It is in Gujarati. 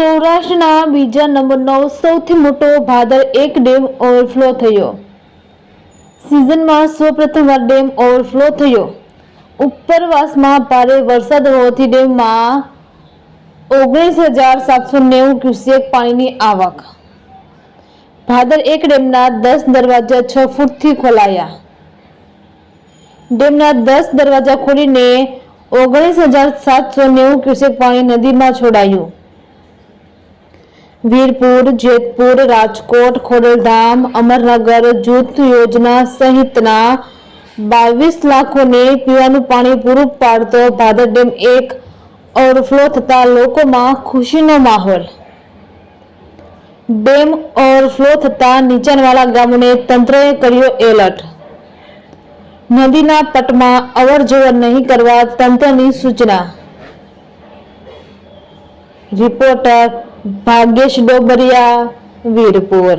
સૌરાષ્ટ્રના બીજા નંબરનો સૌથી મોટો ભાદર એક ડેમ ઓવરફ્લો થયો। સિઝનમાં સૌપ્રથમવાર ડેમ ઓવરફ્લો થયો। ઉપરવાસમાં ભારે વરસાદ હોવાથી ડેમમાં 19,790 ક્યુસેક પાણીની આવક। ભાદર એક ડેમના 10 દરવાજા 6 ફૂટથી ખોલાયા। ડેમના 10 દરવાજા ખોલીને 19,790 ક્યુસેક પાણી નદીમાં છોડાયું। વીરપુર, જેતપુર, રાજકોટ, ખોડલધામ, અમરનગર જૂથ યોજના સહિતના 22 લાખોને પીવાનું પાણી પૂરું પાડતો ભાદર ડેમ એક ઓવરફ્લો થતા લોકોમાં ખુશીનો માહોલ। ડેમ ઓવરફ્લો થતા નીચાણવાળા ગામોને તંત્રએ કર્યો એલર્ટ। નદીના પટમાં અવરજવર નહીં કરવા તંત્રની સૂચના। રિપોર્ટર ભાગ્યેશ ડોબરિયા, વીરપુર।